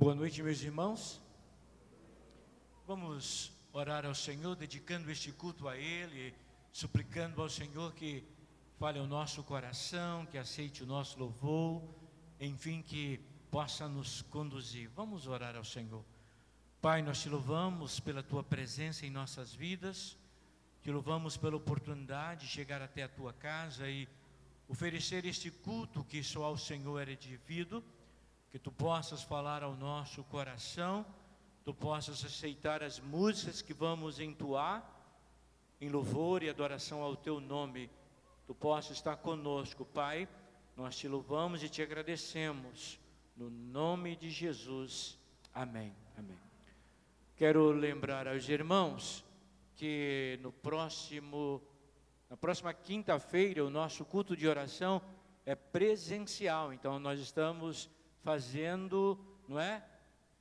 Boa noite, meus irmãos. Vamos orar ao Senhor, dedicando este culto a Ele, suplicando ao Senhor que fale ao nosso coração, que aceite o nosso louvor, enfim, que possa nos conduzir. Vamos orar ao Senhor. Pai, nós te louvamos pela Tua presença em nossas vidas, te louvamos pela oportunidade de chegar até a Tua casa e oferecer este culto que só ao Senhor é devido, que Tu possas falar ao nosso coração, Tu possas aceitar as músicas que vamos entoar em louvor e adoração ao Teu nome. Tu possas estar conosco, Pai. Nós te louvamos e te agradecemos, no nome de Jesus, amém, amém. Quero lembrar aos irmãos que na próxima quinta-feira o nosso culto de oração é presencial, então nós estamos fazendo, não é?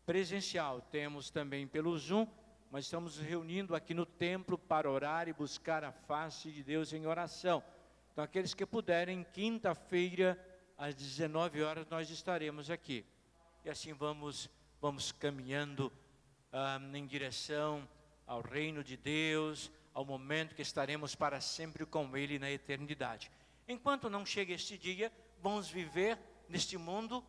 Presencial, temos também pelo Zoom, mas estamos nos reunindo aqui no templo para orar e buscar a face de Deus em oração. Então aqueles que puderem, quinta-feira às 19 horas nós estaremos aqui. E assim vamos caminhando em direção ao reino de Deus, ao momento que estaremos para sempre com Ele na eternidade. Enquanto não chega este dia, vamos viver neste mundo,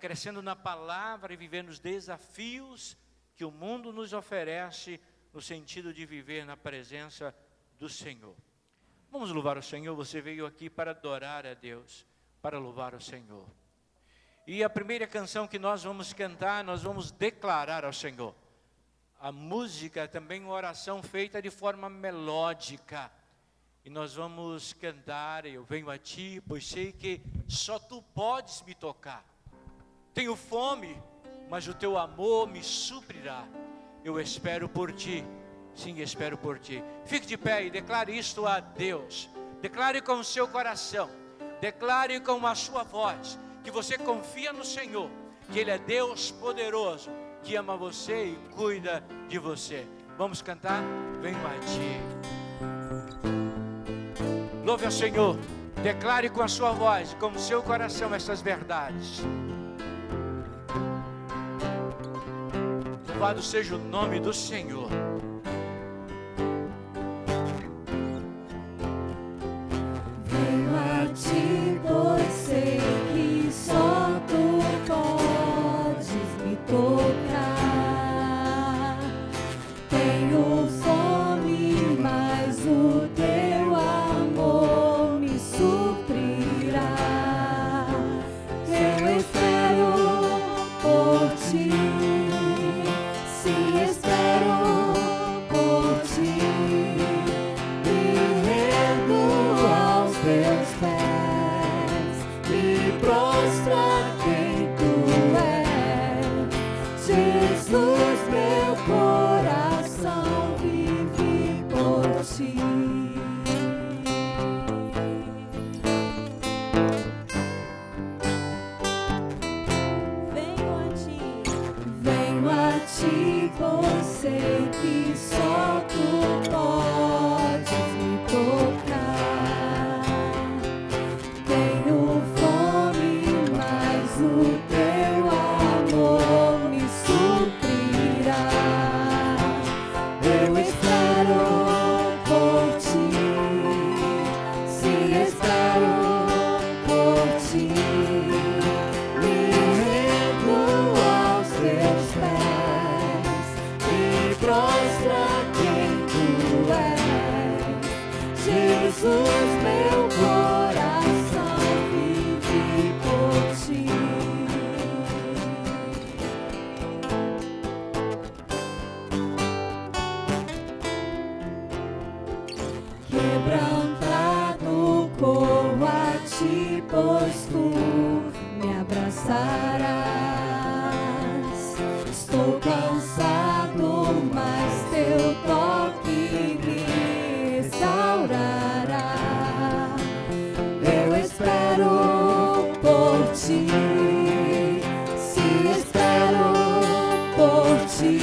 crescendo na palavra e vivendo os desafios que o mundo nos oferece, no sentido de viver na presença do Senhor. Vamos louvar o Senhor. Você veio aqui para adorar a Deus, para louvar o Senhor. E a primeira canção que nós vamos cantar, nós vamos declarar ao Senhor. A música é também uma oração feita de forma melódica. E nós vamos cantar: eu venho a Ti, pois sei que só Tu podes me tocar. Tenho fome, mas o Teu amor me suprirá. Eu espero por Ti, sim, espero por Ti. Fique de pé e declare isto a Deus. Declare com o seu coração, declare com a sua voz, que você confia no Senhor, que Ele é Deus poderoso, que ama você e cuida de você. Vamos cantar? Venho a Ti. Louve ao Senhor, declare com a sua voz, com o seu coração essas verdades. Louvado seja o nome do Senhor. Venho a Ti, pois sei que só Tu podes me tocar. Tenho fome, mas o Teu amor me suprirá. Eu espero por Ti. Sim, espero por Ti, me rendo aos Teus pés, me prostra quem Tu és. Jesus, meu coração vive por Ti. Venho a Ti, pois sei que só Tu podes me tocar. Tenho fome, mas o Teu amor me suprirá. Eu espero por Ti, sim, espero por Ti. Me rendo aos Teus pés, me prostra quem Tu és. Jesus, meu coração vive por Ti. Quebrantado corro a Ti, pois Tu me abraçarás. Estou cansado, mas Teu toque me restaurará. Eu espero por Ti, sim, espero por Ti.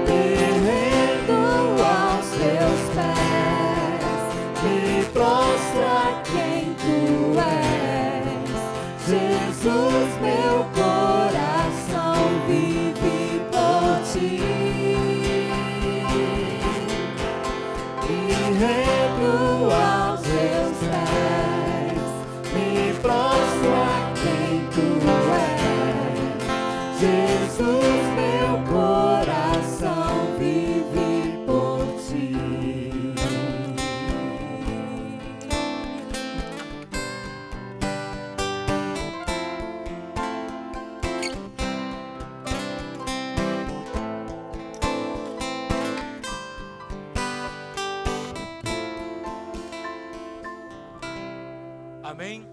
Me rendo aos Teus pés, me prostra quem Tu és. Jesus, meu coração Jesus, meu coração vive por ti. Amém?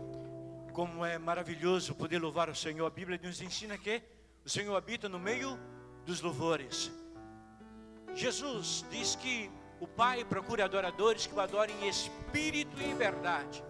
Como é maravilhoso poder louvar o Senhor. A Bíblia nos ensina que o Senhor habita no meio dos louvores. Jesus diz que o Pai procura adoradores que o adorem em espírito e em verdade.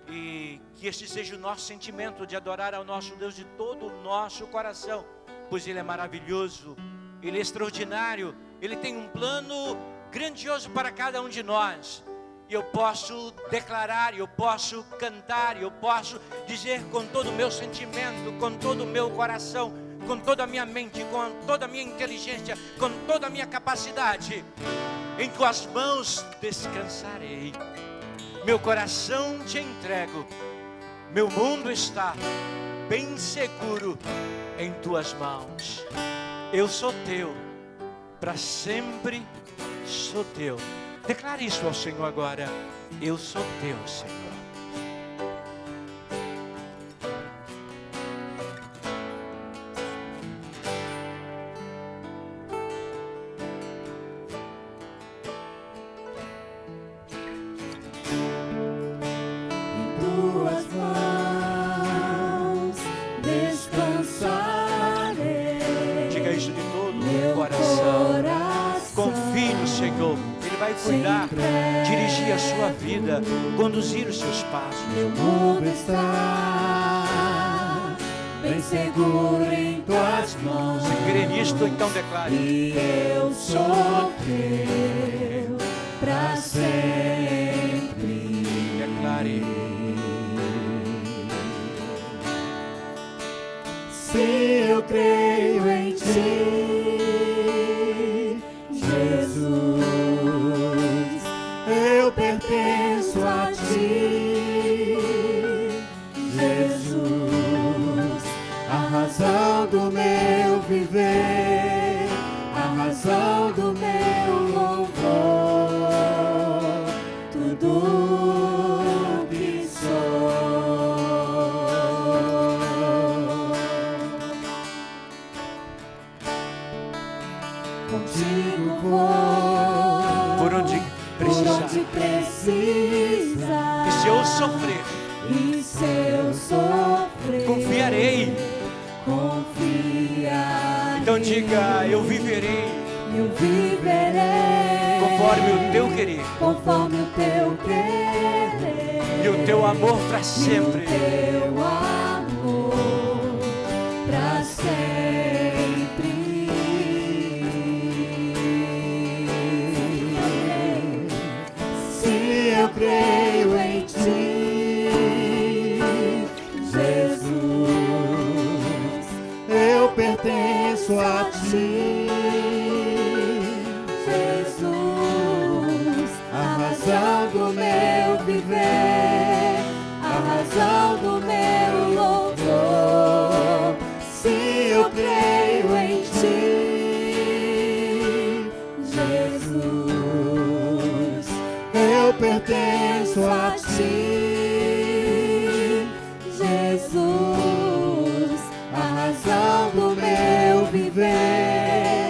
E que este seja o nosso sentimento de adorar ao nosso Deus de todo o nosso coração, pois Ele é maravilhoso, Ele é extraordinário, Ele tem um plano grandioso para cada um de nós. E eu posso declarar, eu posso cantar, eu posso dizer com todo o meu sentimento, com todo o meu coração, com toda a minha mente, com toda a minha inteligência, com toda a minha capacidade: em tuas mãos descansarei, meu coração te entrego, meu mundo está bem seguro em tuas mãos. Eu sou teu, para sempre sou teu. Declare isso ao Senhor agora: eu sou teu, Senhor. Em tuas mãos descansarei. Diga isso de todo o coração. Confie no Senhor. Ele vai cuidar, dirigir a sua vida, conduzir os seus passos. Meu mundo está bem seguro em tuas mãos. Se crê nisto, então declare: e eu sou teu para sempre. Declare. Se eu creio em ti, Jesus, eu pertenço a ti, Jesus, a razão do meu viver, a razão do meu louvor, tudo que sou. Contigo vou Por onde precisar. E se eu sofrer, confiarei. Então diga: eu viverei conforme o teu querer, e o teu amor para sempre. Eu creio em ti, Jesus, eu pertenço a ti, Jesus, a razão do meu viver, a razão do meu louvor. Se eu creio em ti, Jesus, eu pertenço a ti, Jesus, a razão do meu viver,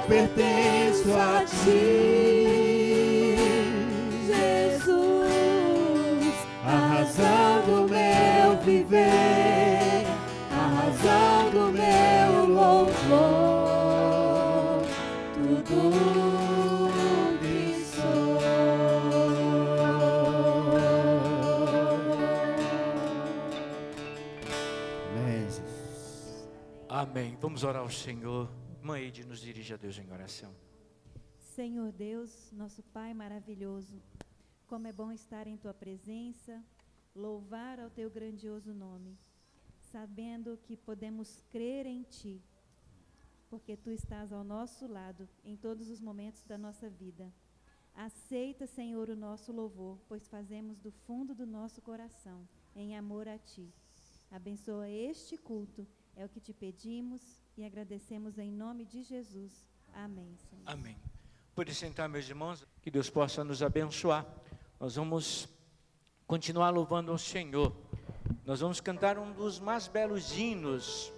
pertenço a ti, Jesus, a razão do meu viver, a razão do meu louvor, tudo que sou. Amém, Jesus. Amém. Vamos orar ao Senhor. Irmã Eide, nos dirige a Deus em oração. Senhor Deus, nosso Pai maravilhoso, como é bom estar em Tua presença, louvar ao Teu grandioso nome, sabendo que podemos crer em Ti, porque Tu estás ao nosso lado em todos os momentos da nossa vida. Aceita, Senhor, o nosso louvor, pois fazemos do fundo do nosso coração, em amor a Ti. Abençoa este culto, é o que Te pedimos e agradecemos em nome de Jesus. Amém, Senhor. Amém. Pode sentar, meus irmãos, que Deus possa nos abençoar. Nós vamos continuar louvando ao Senhor. Nós vamos cantar um dos mais belos hinos.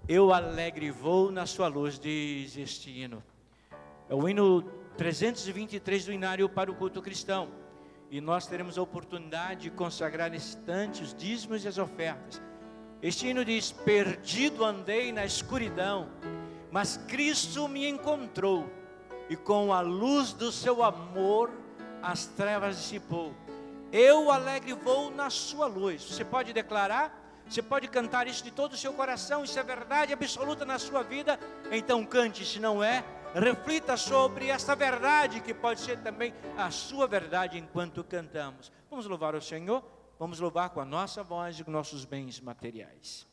Eu alegre vou na sua luz, diz este hino. É o hino 323 do Inário para o culto cristão. E nós teremos a oportunidade de consagrar nesse instante os dízimos e as ofertas. Este hino diz: perdido andei na escuridão, mas Cristo me encontrou, e com a luz do seu amor as trevas dissipou. Eu alegre vou na sua luz. Você pode declarar? Você pode cantar isso de todo o seu coração? Isso é verdade absoluta na sua vida? Então cante. Se não é, reflita sobre essa verdade, que pode ser também a sua verdade enquanto cantamos. Vamos louvar o Senhor? Vamos louvar com a nossa voz e com nossos bens materiais.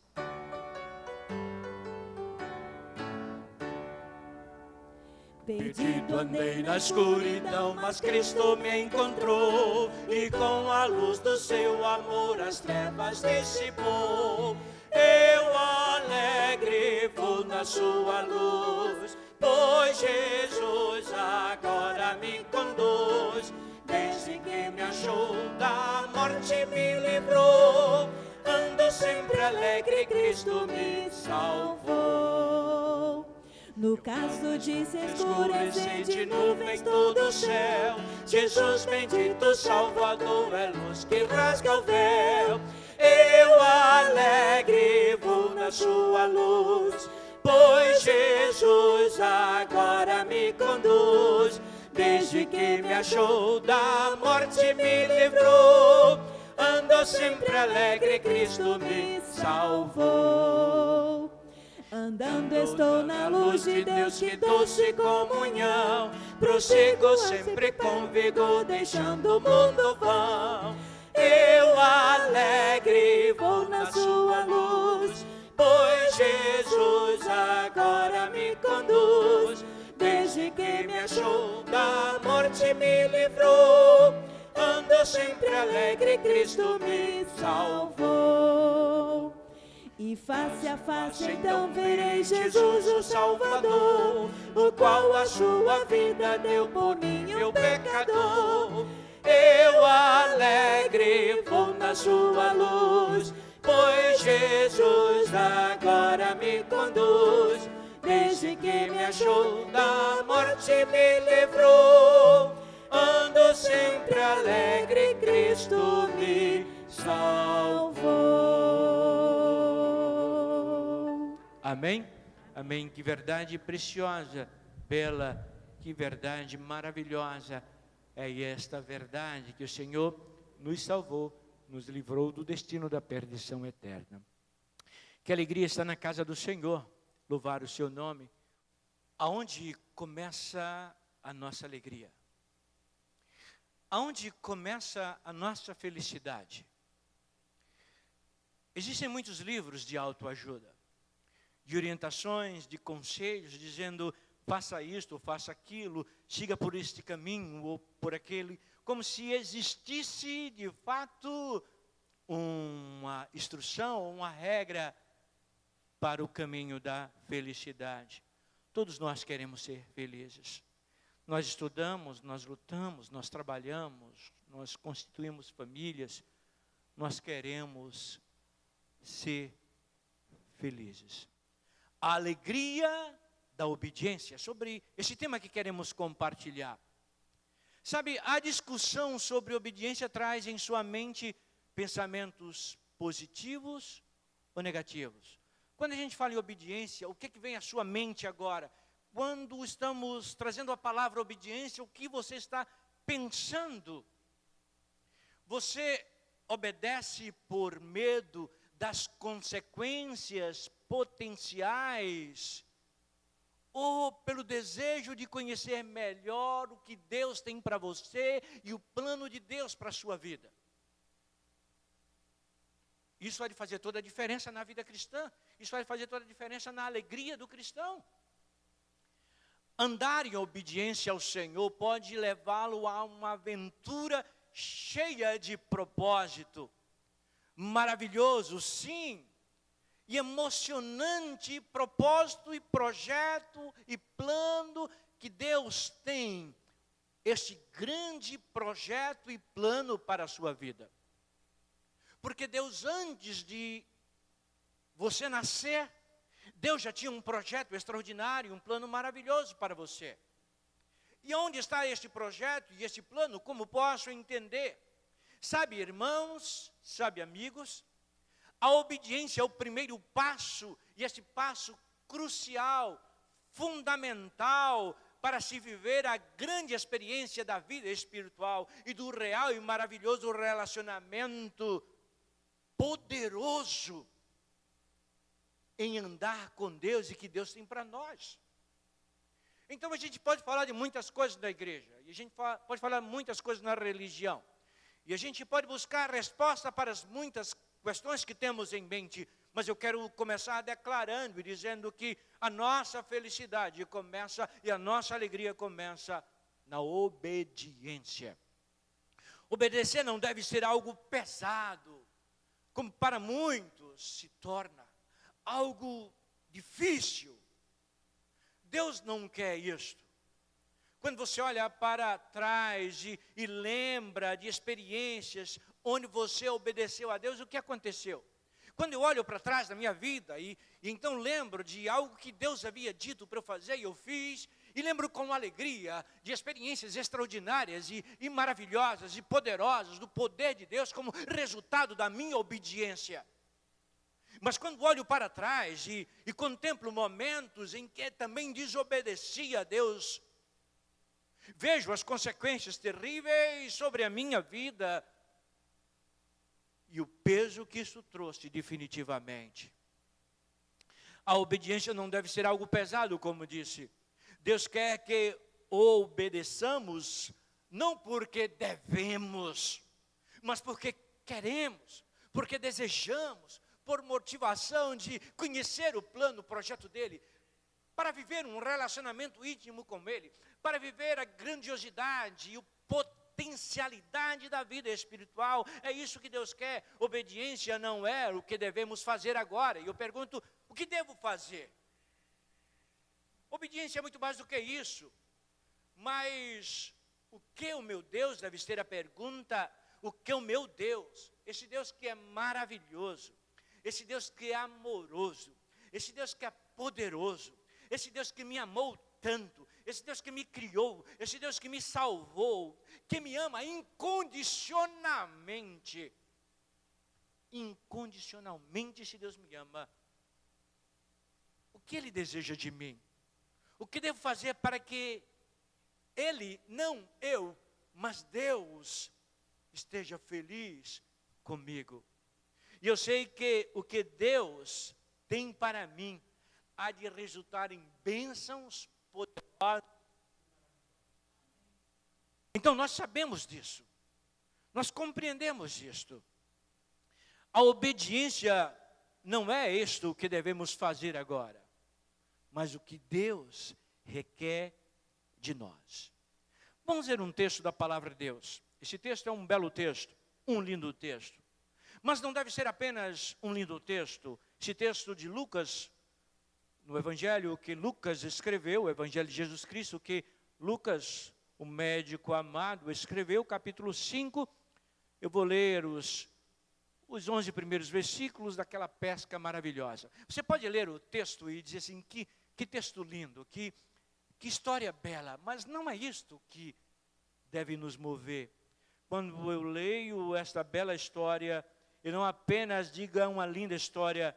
Perdido andei na escuridão, mas Cristo me encontrou, e com a luz do seu amor as trevas dissipou. Eu alegre vou na sua luz, pois Jesus agora me conduz. Desde que me achou da morte me livrou, ando sempre alegre, Cristo me salvou. No caso de se Escurecer de nuvens todo o céu, Jesus bendito Salvador é luz que rasga o véu. Eu alegre vou na sua luz, pois Jesus agora me conduz. Desde que me achou da morte me livrou, ando sempre alegre, Cristo me salvou. andando estou na luz de Deus, que doce comunhão, prossigo sempre com vigor, deixando o mundo vão. Eu alegre vou na sua luz, pois Jesus agora me conduz. Desde que me achou da morte me livrou, ando sempre alegre, Cristo me salvou. E face a face então verei Jesus o Salvador, o qual a sua vida deu por mim, o pecador. Eu alegre vou na sua luz, pois Jesus agora me conduz. Desde que me achou da morte me livrou, ando sempre alegre, Cristo me salvou. Amém? Amém. Que verdade preciosa, bela, que verdade maravilhosa é esta verdade, que o Senhor nos salvou, nos livrou do destino da perdição eterna. Que alegria estar na casa do Senhor, louvar o seu nome. Aonde começa a nossa alegria? Aonde começa a nossa felicidade? Existem muitos livros de autoajuda, de orientações, de conselhos, dizendo: faça isto, ou faça aquilo, siga por este caminho ou por aquele, como se existisse de fato uma instrução, uma regra para o caminho da felicidade. Todos nós queremos ser felizes. Nós estudamos, nós lutamos, nós trabalhamos, nós constituímos famílias, nós queremos ser felizes. A alegria da obediência, sobre esse tema que queremos compartilhar. Sabe, a discussão sobre obediência traz em sua mente pensamentos positivos ou negativos. Quando a gente fala em obediência, o que vem à sua mente agora? Quando estamos trazendo a palavra obediência, o que você está pensando? Você obedece por medo das consequências potenciais, ou pelo desejo de conhecer melhor o que Deus tem para você e o plano de Deus para a sua vida? Isso vai fazer toda a diferença na vida cristã. Isso vai fazer toda a diferença na alegria do cristão. Andar em obediência ao Senhor pode levá-lo a uma aventura cheia de propósito. Maravilhoso, sim. E emocionante propósito e projeto e plano que Deus tem. Este grande projeto e plano para a sua vida. Porque Deus, antes de você nascer, Deus já tinha um projeto extraordinário, um plano maravilhoso para você. E onde está este projeto e este plano? Como posso entender? Sabe, irmãos, sabe, amigos, a obediência é o primeiro passo, e esse passo crucial, fundamental, para se viver a grande experiência da vida espiritual e do real e maravilhoso relacionamento poderoso em andar com Deus e que Deus tem para nós. Então a gente pode falar de muitas coisas na igreja, e a gente pode falar de muitas coisas na religião, e a gente pode buscar resposta para as muitas questões que temos em mente, mas eu quero começar declarando e dizendo que a nossa felicidade começa e a nossa alegria começa na obediência. Obedecer não deve ser algo pesado, como para muitos se torna algo difícil. Deus não quer isto. Quando você olha para trás e lembra de experiências onde você obedeceu a Deus, o que aconteceu? Quando eu olho para trás da minha vida e então lembro de algo que Deus havia dito para eu fazer e eu fiz, e lembro com alegria de experiências extraordinárias e maravilhosas e poderosas do poder de Deus como resultado da minha obediência. Mas quando olho para trás e contemplo momentos em que também desobedeci a Deus, vejo as consequências terríveis sobre a minha vida e o peso que isso trouxe definitivamente. A obediência não deve ser algo pesado, como disse. Deus quer que obedeçamos, não porque devemos, mas porque queremos, porque desejamos, por motivação de conhecer o plano, o projeto dele, para viver um relacionamento íntimo com ele, para viver a grandiosidade e a potencialidade da vida espiritual. É isso que Deus quer. Obediência não é o que devemos fazer agora. E eu pergunto, o que devo fazer? Obediência é muito mais do que isso. Mas o que o meu Deus, deve ser a pergunta, o que o meu Deus, esse Deus que é maravilhoso, esse Deus que é amoroso, esse Deus que é poderoso, esse Deus que me amou tanto, esse Deus que me criou, esse Deus que me salvou, que me ama incondicionalmente. Incondicionalmente esse Deus me ama. O que Ele deseja de mim? O que devo fazer para que Ele, não eu, mas Deus, esteja feliz comigo? E eu sei que o que Deus tem para mim há de resultar em bênçãos poderosas. Então nós sabemos disso. Nós compreendemos isto. A obediência não é isto que devemos fazer agora, mas o que Deus requer de nós. Vamos ler um texto da palavra de Deus. Esse texto é um belo texto, um lindo texto. Mas não deve ser apenas um lindo texto. Esse texto de Lucas, no evangelho que Lucas escreveu, o evangelho de Jesus Cristo, que Lucas, o médico amado, escreveu, capítulo 5. Eu vou ler os os 11 primeiros versículos daquela pesca maravilhosa. Você pode ler o texto e dizer assim, que texto lindo, que história bela, mas não é isto que deve nos mover. Quando eu leio esta bela história, e não apenas diga uma linda história,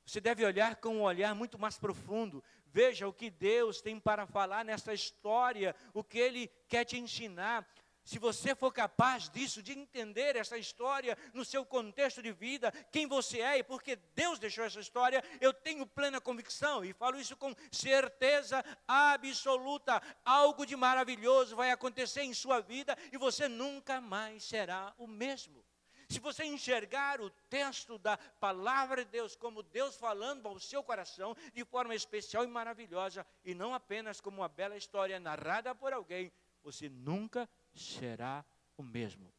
você deve olhar com um olhar muito mais profundo. Veja o que Deus tem para falar nesta história, o que Ele quer te ensinar. Se você for capaz disso, de entender essa história no seu contexto de vida, quem você é e por que Deus deixou essa história, eu tenho plena convicção e falo isso com certeza absoluta. Algo de maravilhoso vai acontecer em sua vida e você nunca mais será o mesmo. Se você enxergar o texto da palavra de Deus como Deus falando ao seu coração de forma especial e maravilhosa, e não apenas como uma bela história narrada por alguém, você nunca será o mesmo.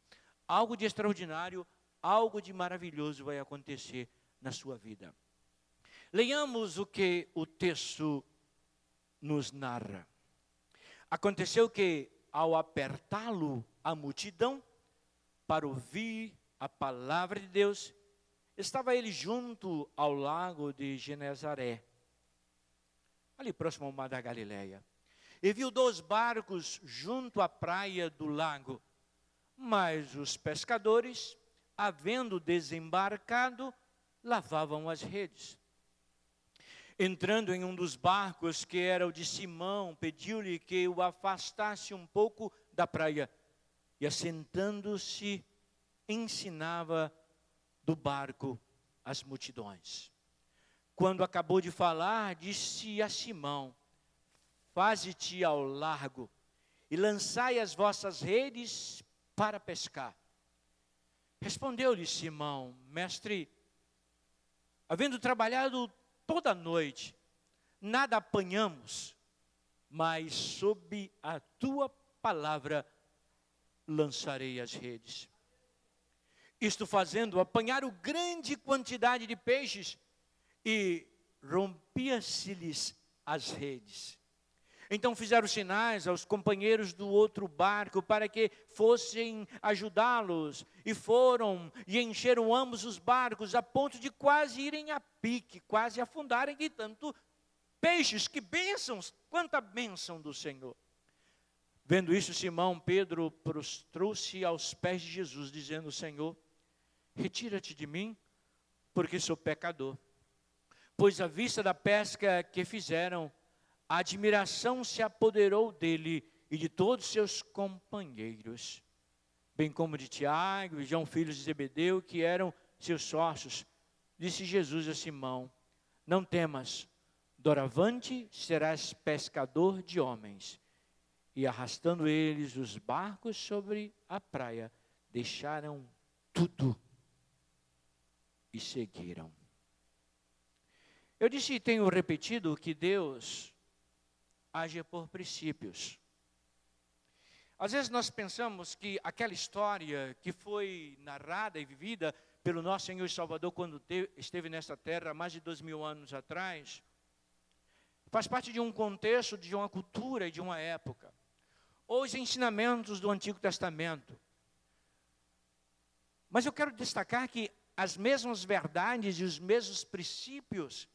Algo de extraordinário, algo de maravilhoso vai acontecer na sua vida. Leiamos o que o texto nos narra. Aconteceu que, ao apertá-lo a multidão para ouvir a palavra de Deus, estava ele junto ao lago de Genezaré, ali próximo ao mar da Galileia. E viu 2 barcos junto à praia do lago, mas os pescadores, havendo desembarcado, lavavam as redes. Entrando em um dos barcos, que era o de Simão, pediu-lhe que o afastasse um pouco da praia, e assentando-se, ensinava do barco as multidões. Quando acabou de falar, disse a Simão: faze-te ao largo e lançai as vossas redes para pescar. Respondeu-lhe Simão: mestre, havendo trabalhado toda a noite, nada apanhamos, mas sob a tua palavra lançarei as redes. Isto fazendo, apanharam grande quantidade de peixes e rompia-se-lhes as redes. Então fizeram sinais aos companheiros do outro barco para que fossem ajudá-los. E foram e encheram ambos os barcos a ponto de quase irem a pique, quase afundarem de tanto peixes. Que bênçãos, quanta bênção do Senhor. Vendo isso, Simão Pedro prostrou-se aos pés de Jesus, dizendo: Senhor, retira-te de mim, porque sou pecador. Pois à vista da pesca que fizeram, a admiração se apoderou dele e de todos seus companheiros, bem como de Tiago e João, filhos de Zebedeu, que eram seus sócios. Disse Jesus a Simão: não temas, doravante serás pescador de homens. E arrastando eles os barcos sobre a praia, deixaram tudo e seguiram. Eu disse e tenho repetido que Deus age por princípios. Às vezes nós pensamos que aquela história que foi narrada e vivida pelo nosso Senhor e Salvador quando esteve nesta terra há mais de 2000 anos atrás, faz parte de um contexto, de uma cultura e de uma época. Ou os ensinamentos do Antigo Testamento. Mas eu quero destacar que as mesmas verdades e os mesmos princípios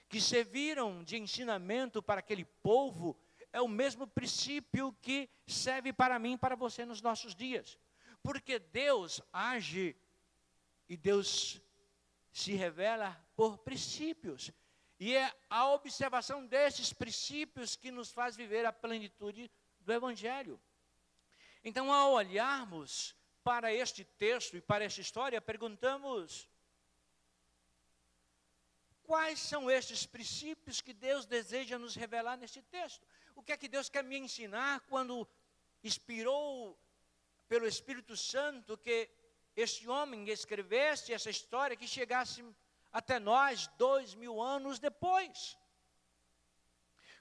que serviram de ensinamento para aquele povo, é o mesmo princípio que serve para mim e para você nos nossos dias. Porque Deus age e Deus se revela por princípios. E é a observação desses princípios que nos faz viver a plenitude do Evangelho. Então, ao olharmos para este texto e para esta história, perguntamos: quais são estes princípios que Deus deseja nos revelar neste texto? O que é que Deus quer me ensinar quando inspirou pelo Espírito Santo que este homem escrevesse essa história que chegasse até nós 2000 anos depois?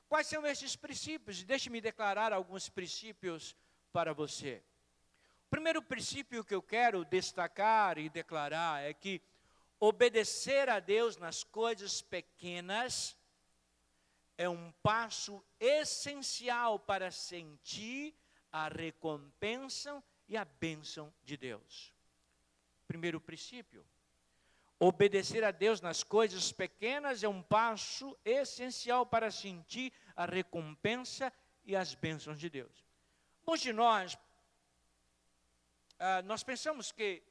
Quais são esses princípios? Deixe-me declarar alguns princípios para você. O primeiro princípio que eu quero destacar e declarar é que obedecer a Deus nas coisas pequenas é um passo essencial para sentir a recompensa e a bênção de Deus. primeiro princípio. Obedecer a Deus nas coisas pequenas é um passo essencial para sentir a recompensa e as bênçãos de Deus. Muitos de nós pensamos que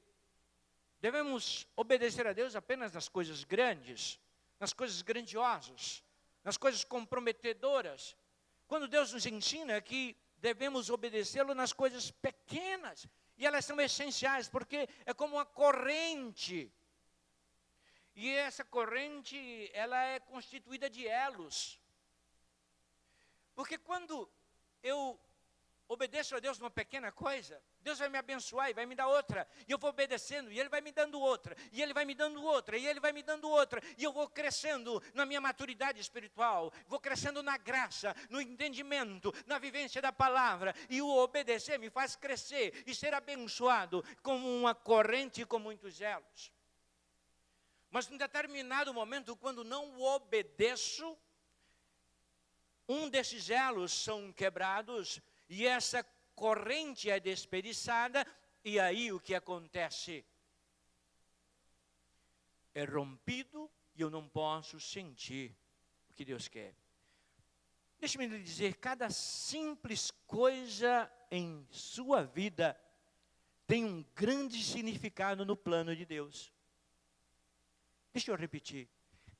devemos obedecer a Deus apenas nas coisas grandes, nas coisas grandiosas, nas coisas comprometedoras, quando Deus nos ensina que devemos obedecê-lo nas coisas pequenas, e elas são essenciais, porque é como uma corrente, e essa corrente, ela é constituída de elos, porque quando eu obedeço a Deus numa pequena coisa, Deus vai me abençoar e vai me dar outra, e eu vou obedecendo, e Ele vai me dando outra, e Ele vai me dando outra, e Ele vai me dando outra, e eu vou crescendo na minha maturidade espiritual, vou crescendo na graça, no entendimento, na vivência da palavra, e o obedecer me faz crescer e ser abençoado como uma corrente com muitos elos. Mas em determinado momento, quando não obedeço, um desses elos são quebrados, e essa corrente é desperdiçada, e aí o que acontece? É rompido e eu não posso sentir o que Deus quer. Deixe-me lhe dizer, cada simples coisa em sua vida tem um grande significado no plano de Deus. Deixa eu repetir,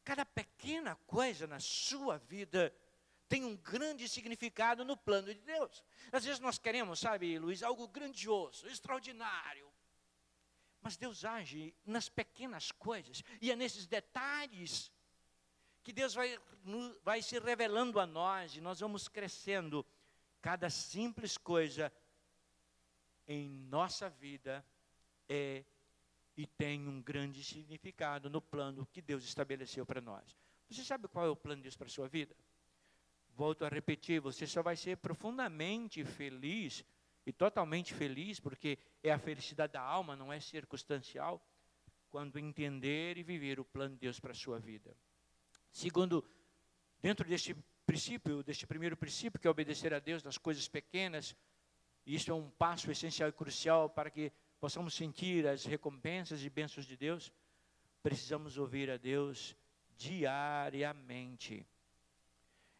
cada pequena coisa na sua vida tem um grande significado no plano de Deus. Às vezes nós queremos, sabe, Luiz, algo grandioso, extraordinário. Mas Deus age nas pequenas coisas. E é nesses detalhes que Deus vai se revelando a nós. E nós vamos crescendo. Cada simples coisa em nossa vida é e tem um grande significado no plano que Deus estabeleceu para nós. Você sabe qual é o plano de Deus para a sua vida? Volto a repetir, você só vai ser profundamente feliz e totalmente feliz, porque é a felicidade da alma, não é circunstancial, quando entender e viver o plano de Deus para a sua vida. Segundo, dentro deste princípio, deste primeiro princípio, que é obedecer a Deus nas coisas pequenas, e isso é um passo essencial e crucial para que possamos sentir as recompensas e bênçãos de Deus, precisamos ouvir a Deus diariamente.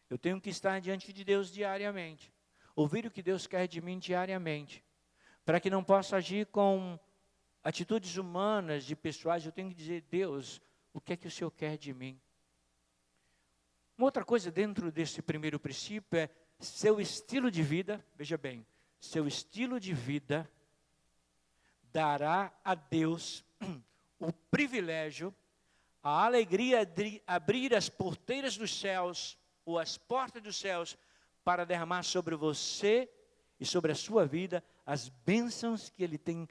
Eu tenho que estar diante de Deus diariamente, ouvir o que Deus quer de mim diariamente, para que não possa agir com atitudes humanas de pessoais. Eu tenho que dizer, Deus, o que é que o Senhor quer de mim? Uma outra coisa dentro desse primeiro princípio é seu estilo de vida, veja bem, seu estilo de vida dará a Deus o privilégio, a alegria de abrir as porteiras dos céus, ou as portas dos céus, para derramar sobre você e sobre a sua vida as bênçãos que Ele tem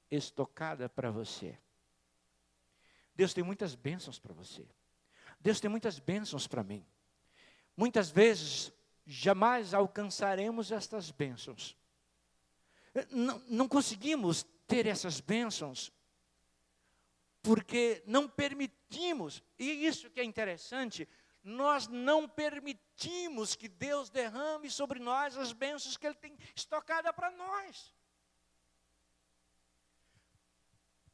estocada para você. Deus tem muitas bênçãos para você. Deus tem muitas bênçãos para mim. Muitas vezes, jamais alcançaremos estas bênçãos. Não conseguimos ter essas bênçãos, porque não permitimos, e isso que é interessante, nós não permitimos que Deus derrame sobre nós as bênçãos que Ele tem estocada para nós.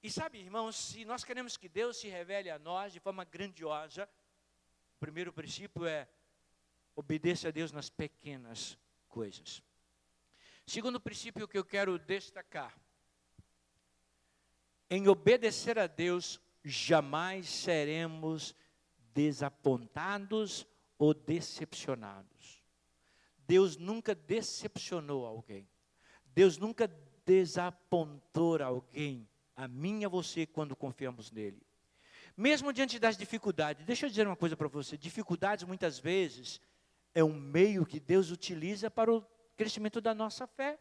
E sabe, irmãos, se nós queremos que Deus se revele a nós de forma grandiosa, o primeiro princípio é obedeça a Deus nas pequenas coisas. Segundo princípio que eu quero destacar, em obedecer a Deus, jamais seremos desapontados ou decepcionados. Deus nunca decepcionou alguém. Deus nunca desapontou alguém, a mim e a você, quando confiamos nele. Mesmo diante das dificuldades, deixa eu dizer uma coisa para você, dificuldades muitas vezes é um meio que Deus utiliza para o crescimento da nossa fé,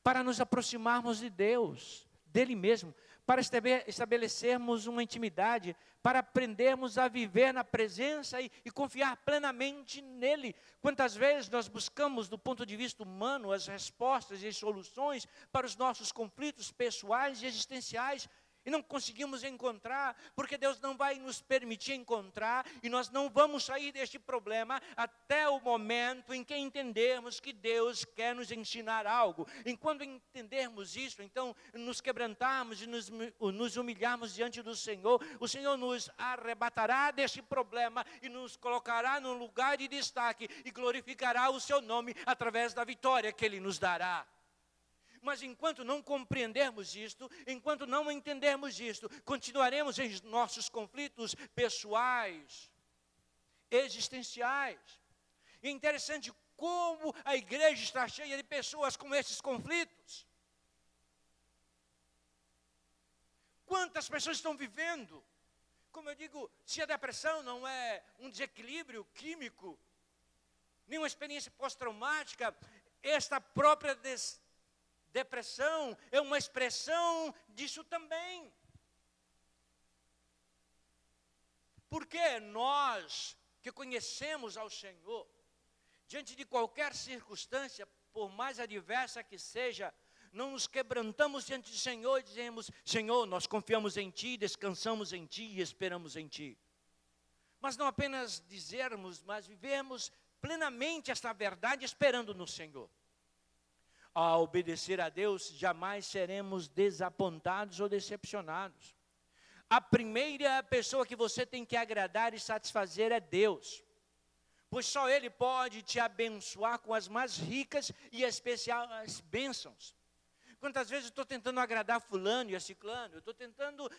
para nos aproximarmos de Deus, dele mesmo, para estabelecermos uma intimidade, para aprendermos a viver na presença e confiar plenamente nele. Quantas vezes nós buscamos, do ponto de vista humano, as respostas e as soluções para os nossos conflitos pessoais e existenciais, E não conseguimos encontrar, porque Deus não vai nos permitir encontrar, e nós não vamos sair deste problema até o momento em que entendermos que Deus quer nos ensinar algo. Enquanto entendermos isso, então nos quebrantarmos e nos humilharmos diante do Senhor, o Senhor nos arrebatará deste problema e nos colocará num lugar de destaque e glorificará o seu nome através da vitória que Ele nos dará. Mas enquanto não compreendermos isto, enquanto não entendermos isto, continuaremos em nossos conflitos pessoais, existenciais. E é interessante como a igreja está cheia de pessoas com esses conflitos. Quantas pessoas estão vivendo? Como eu digo, se a depressão não é um desequilíbrio químico, nem uma experiência pós-traumática, esta própria depressão é uma expressão disso também. Porque nós que conhecemos ao Senhor, diante de qualquer circunstância, por mais adversa que seja, não nos quebrantamos diante do Senhor e dizemos: Senhor, nós confiamos em Ti, descansamos em Ti e esperamos em Ti. Mas não apenas dizermos, mas vivemos plenamente esta verdade esperando no Senhor. Ao obedecer a Deus, jamais seremos desapontados ou decepcionados. A primeira pessoa que você tem que agradar e satisfazer é Deus, pois só Ele pode te abençoar com as mais ricas e especiais bênçãos. Quantas vezes eu estou tentando agradar fulano e a ciclano, eu estou tentando,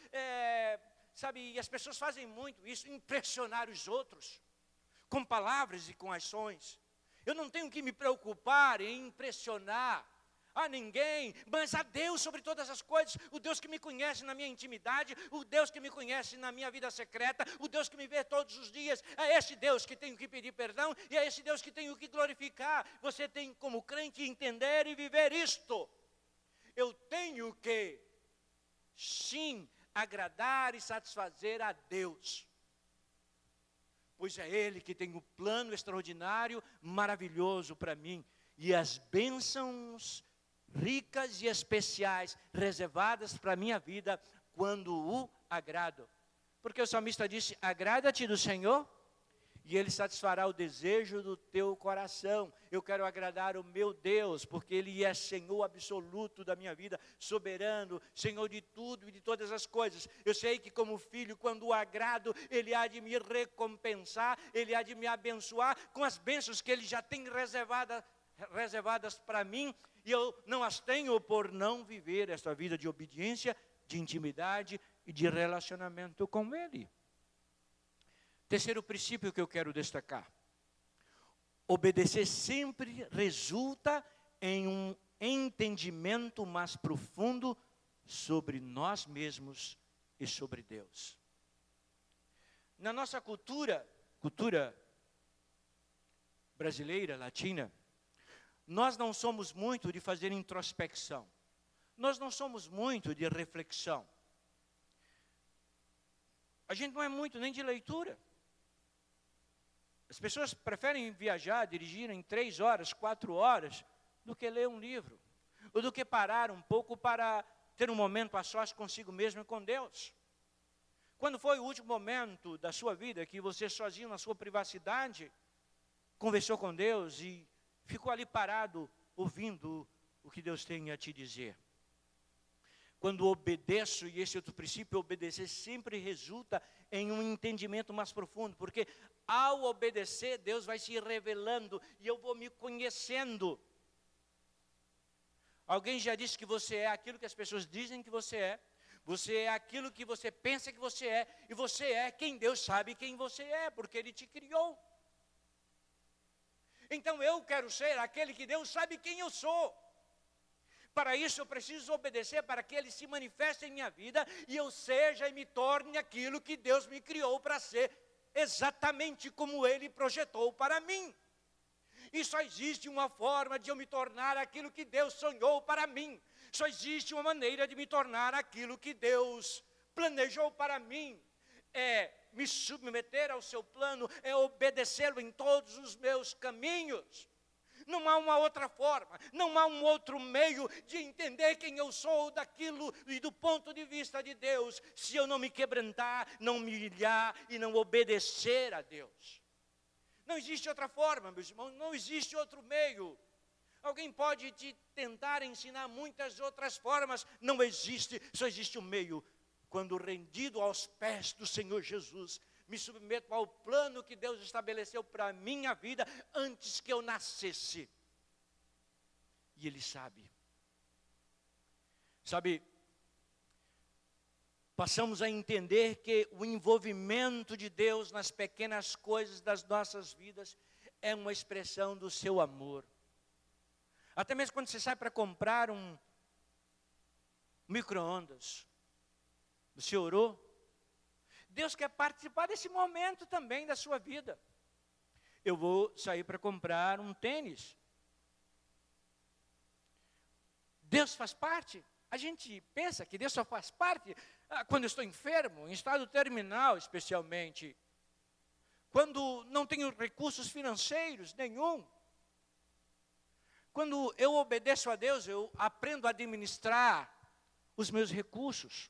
e as pessoas fazem muito isso, impressionar os outros, com palavras e com ações. Eu não tenho que me preocupar em impressionar a ninguém, mas a Deus sobre todas as coisas. O Deus que me conhece na minha intimidade, o Deus que me conhece na minha vida secreta, o Deus que me vê todos os dias. É esse Deus que tenho que pedir perdão e é esse Deus que tenho que glorificar. Você tem como crente entender e viver isto. Eu tenho que, sim, agradar e satisfazer a Deus, pois é Ele que tem um plano extraordinário, maravilhoso para mim. E as bênçãos ricas e especiais, reservadas para a minha vida, quando o agrado. Porque o salmista disse: agrada-te do Senhor, e Ele satisfará o desejo do teu coração. Eu quero agradar o meu Deus, porque Ele é Senhor absoluto da minha vida, soberano, Senhor de tudo e de todas as coisas. Eu sei que como filho, quando o agrado, Ele há de me recompensar, Ele há de me abençoar com as bênçãos que Ele já tem reservadas para mim, e eu não as tenho por não viver esta vida de obediência, de intimidade e de relacionamento com Ele. Terceiro princípio que eu quero destacar: obedecer sempre resulta em um entendimento mais profundo sobre nós mesmos e sobre Deus. Na nossa cultura brasileira, latina, nós não somos muito de fazer introspecção. Nós não somos muito de reflexão. A gente não é muito nem de leitura. As pessoas preferem viajar, dirigir em 3 horas, 4 horas, do que ler um livro. Ou do que parar um pouco para ter um momento a sós consigo mesmo e com Deus. Quando foi o último momento da sua vida que você sozinho na sua privacidade conversou com Deus e ficou ali parado ouvindo o que Deus tem a te dizer? Quando obedeço, e esse outro princípio, obedecer sempre resulta em um entendimento mais profundo, porque ao obedecer, Deus vai se revelando e eu vou me conhecendo. Alguém já disse que você é aquilo que as pessoas dizem que você é aquilo que você pensa que você é, e você é quem Deus sabe quem você é, porque Ele te criou. Então eu quero ser aquele que Deus sabe quem eu sou. Para isso eu preciso obedecer, para que Ele se manifeste em minha vida e eu seja e me torne aquilo que Deus me criou para ser, exatamente como Ele projetou para mim. E só existe uma forma de eu me tornar aquilo que Deus sonhou para mim. Só existe uma maneira de me tornar aquilo que Deus planejou para mim. É me submeter ao seu plano, é obedecê-lo em todos os meus caminhos. Não há uma outra forma, não há um outro meio de entender quem eu sou daquilo e do ponto de vista de Deus, se eu não me quebrantar, não me humilhar e não obedecer a Deus. Não existe outra forma, meus irmãos, não existe outro meio. Alguém pode te tentar ensinar muitas outras formas, não existe, só existe um meio. Quando rendido aos pés do Senhor Jesus, me submeto ao plano que Deus estabeleceu para a minha vida antes que eu nascesse. E Ele sabe. Sabe, passamos a entender que o envolvimento de Deus nas pequenas coisas das nossas vidas é uma expressão do seu amor. Até mesmo quando você sai para comprar um micro-ondas, você orou? Deus quer participar desse momento também da sua vida. Eu vou sair para comprar um tênis. Deus faz parte. A gente pensa que Deus só faz parte quando eu estou enfermo, em estado terminal especialmente. Quando não tenho recursos financeiros nenhum. Quando eu obedeço a Deus, eu aprendo a administrar os meus recursos.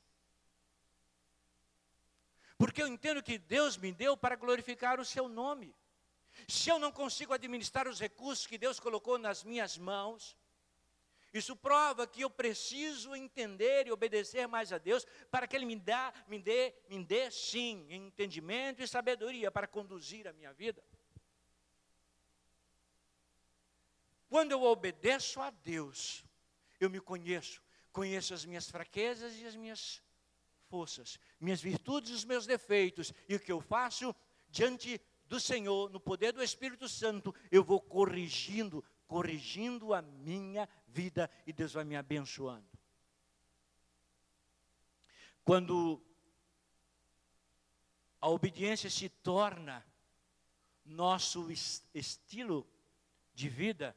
Porque eu entendo que Deus me deu para glorificar o seu nome. Se eu não consigo administrar os recursos que Deus colocou nas minhas mãos, isso prova que eu preciso entender e obedecer mais a Deus para que Ele me dê sim, entendimento e sabedoria para conduzir a minha vida. Quando eu obedeço a Deus, eu me conheço as minhas fraquezas e as minhas forças, minhas virtudes e os meus defeitos, e o que eu faço diante do Senhor, no poder do Espírito Santo, eu vou corrigindo a minha vida e Deus vai me abençoando. Quando a obediência se torna nosso estilo de vida,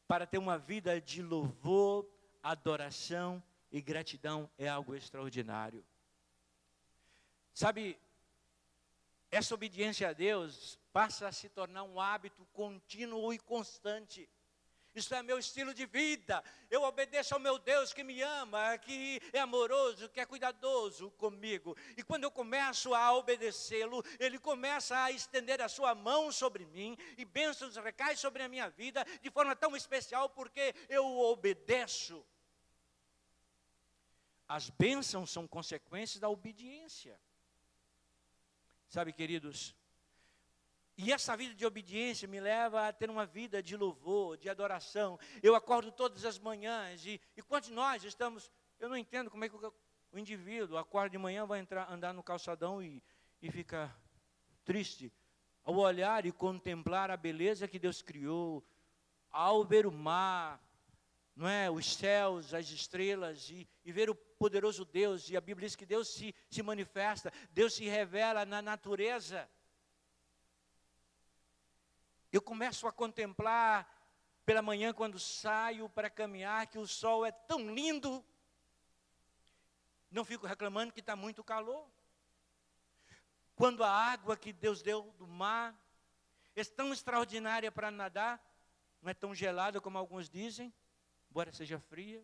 para ter uma vida de louvor, adoração e gratidão é algo extraordinário. Sabe, essa obediência a Deus passa a se tornar um hábito contínuo e constante. Isso é meu estilo de vida. Eu obedeço ao meu Deus que me ama, que é amoroso, que é cuidadoso comigo. E quando eu começo a obedecê-lo, Ele começa a estender a sua mão sobre mim e bênçãos recaem sobre a minha vida de forma tão especial porque eu obedeço. As bênçãos são consequências da obediência. Sabe, queridos, e essa vida de obediência me leva a ter uma vida de louvor, de adoração. Eu acordo todas as manhãs e quando nós estamos, eu não entendo como é que o indivíduo acorda de manhã, vai andar no calçadão e fica triste. Ao olhar e contemplar a beleza que Deus criou, ao ver o mar, não é, os céus, as estrelas e ver o poderoso Deus, e a Bíblia diz que Deus se manifesta, Deus se revela na natureza. Eu começo a contemplar pela manhã quando saio para caminhar, que o sol é tão lindo, não fico reclamando que está muito calor. Quando a água que Deus deu do mar é tão extraordinária para nadar, não é tão gelada como alguns dizem, embora seja fria.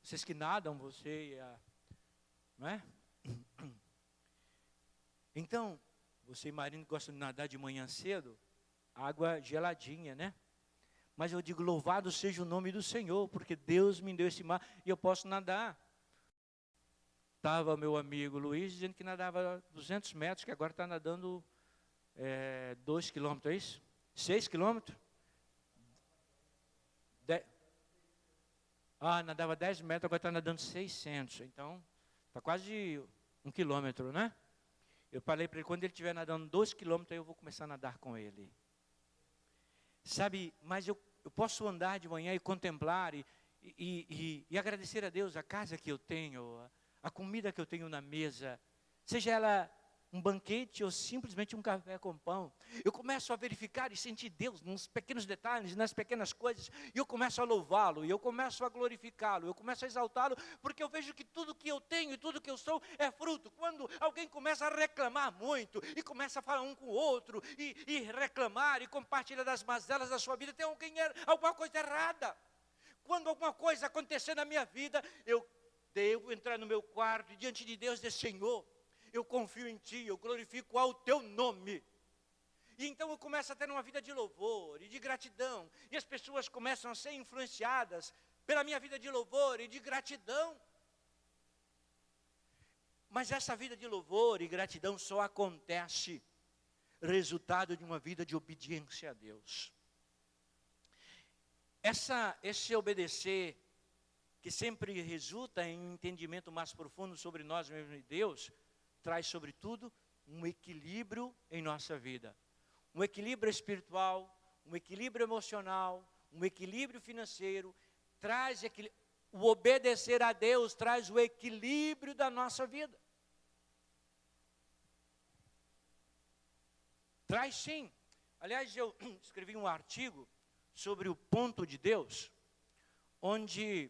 Vocês que nadam, não é? Então, você e Marina gostam de nadar de manhã cedo, água geladinha, né? Mas eu digo, louvado seja o nome do Senhor, porque Deus me deu esse mar e eu posso nadar. Estava meu amigo Luiz dizendo que nadava 200 metros, que agora está nadando 2 quilômetros, é isso? 6 quilômetros? Nadava 10 metros, agora está nadando 600, então está quase 1 quilômetro, né? Eu falei para ele, quando ele estiver nadando 2 quilômetros, eu vou começar a nadar com ele. Sabe, mas eu posso andar de manhã e contemplar e agradecer a Deus a casa que eu tenho, a comida que eu tenho na mesa, seja ela um banquete ou simplesmente um café com pão. Eu começo a verificar e sentir Deus nos pequenos detalhes, nas pequenas coisas. E eu começo a louvá-lo, e eu começo a glorificá-lo, eu começo a exaltá-lo, porque eu vejo que tudo que eu tenho e tudo que eu sou é fruto. Quando alguém começa a reclamar muito, e começa a falar um com o outro, e reclamar, e compartilhar das mazelas da sua vida, tem alguma coisa errada. Quando alguma coisa acontecer na minha vida, eu devo entrar no meu quarto e diante de Deus dizer: Senhor, eu confio em Ti, eu glorifico ao Teu nome. E então eu começo a ter uma vida de louvor e de gratidão. E as pessoas começam a ser influenciadas pela minha vida de louvor e de gratidão. Mas essa vida de louvor e gratidão só acontece resultado de uma vida de obediência a Deus. Esse obedecer, que sempre resulta em um entendimento mais profundo sobre nós mesmos e Deus, traz, sobretudo, um equilíbrio em nossa vida. Um equilíbrio espiritual, um equilíbrio emocional, um equilíbrio financeiro. O obedecer a Deus traz o equilíbrio da nossa vida. Traz sim. Aliás, eu escrevi um artigo sobre o ponto de Deus, onde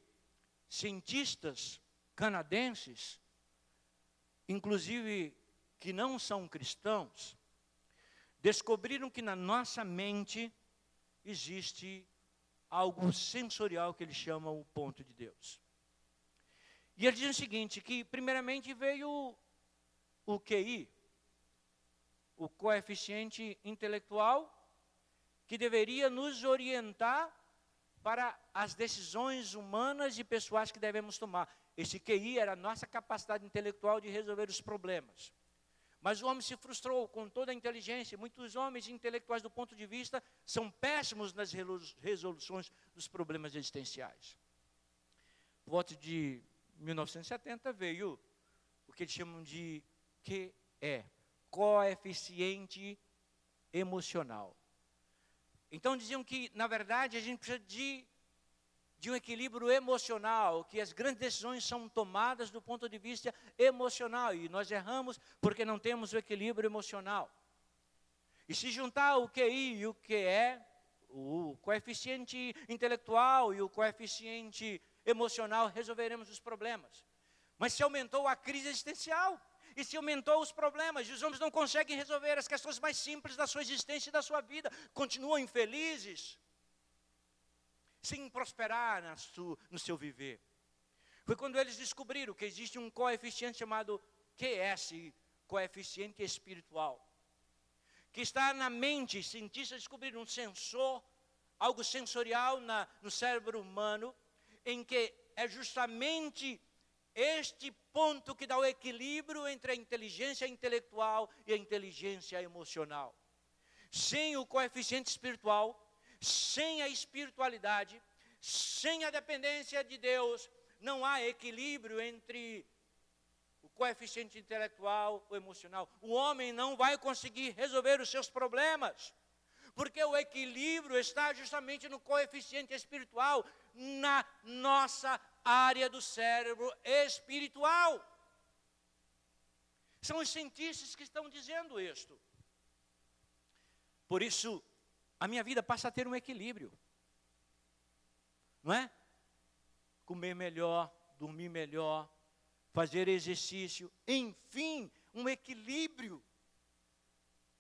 cientistas canadenses, inclusive que não são cristãos, descobriram que na nossa mente existe algo sensorial que eles chamam o ponto de Deus. E eles dizem o seguinte, que primeiramente veio o QI, o coeficiente intelectual, que deveria nos orientar para as decisões humanas e pessoais que devemos tomar. Esse QI era a nossa capacidade intelectual de resolver os problemas. Mas o homem se frustrou com toda a inteligência. Muitos homens intelectuais, do ponto de vista, são péssimos nas resoluções dos problemas existenciais. Por volta de 1970 veio o que eles chamam de QE, coeficiente emocional. Então diziam que, na verdade, a gente precisa de um equilíbrio emocional, que as grandes decisões são tomadas do ponto de vista emocional, e nós erramos porque não temos o equilíbrio emocional. E se juntar o QI e o QE, o coeficiente intelectual e o coeficiente emocional, resolveremos os problemas. Mas se aumentou a crise existencial, e se aumentou os problemas, e os homens não conseguem resolver as questões mais simples da sua existência e da sua vida, continuam infelizes, sem prosperar no seu viver. Foi quando eles descobriram que existe um coeficiente chamado QS, coeficiente espiritual, que está na mente. Cientistas descobriram um sensor, algo sensorial no cérebro humano, em que é justamente este ponto que dá o equilíbrio entre a inteligência intelectual e a inteligência emocional. Sem o coeficiente espiritual, sem a espiritualidade, sem a dependência de Deus, não há equilíbrio entre o coeficiente intelectual e emocional. O homem não vai conseguir resolver os seus problemas, porque o equilíbrio está justamente no coeficiente espiritual, na nossa área do cérebro espiritual. São os cientistas que estão dizendo isto. Por isso, a minha vida passa a ter um equilíbrio. Não é? Comer melhor, dormir melhor, fazer exercício, enfim, um equilíbrio.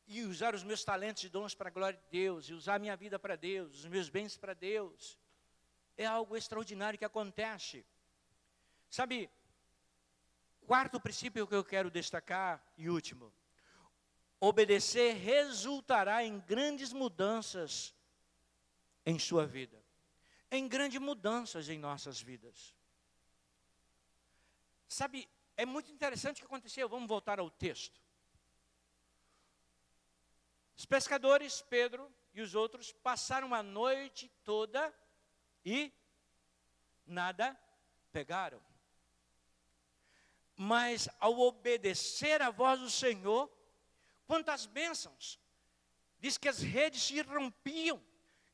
E usar os meus talentos e dons para a glória de Deus, e usar a minha vida para Deus, os meus bens para Deus. É algo extraordinário que acontece. Sabe, quarto princípio que eu quero destacar e último. Obedecer resultará em grandes mudanças em sua vida. Em grandes mudanças em nossas vidas. Sabe, é muito interessante o que aconteceu. Vamos voltar ao texto. Os pescadores, Pedro e os outros, passaram a noite toda e nada pegaram. Mas ao obedecer à voz do Senhor, quantas bênçãos! Diz que as redes se rompiam,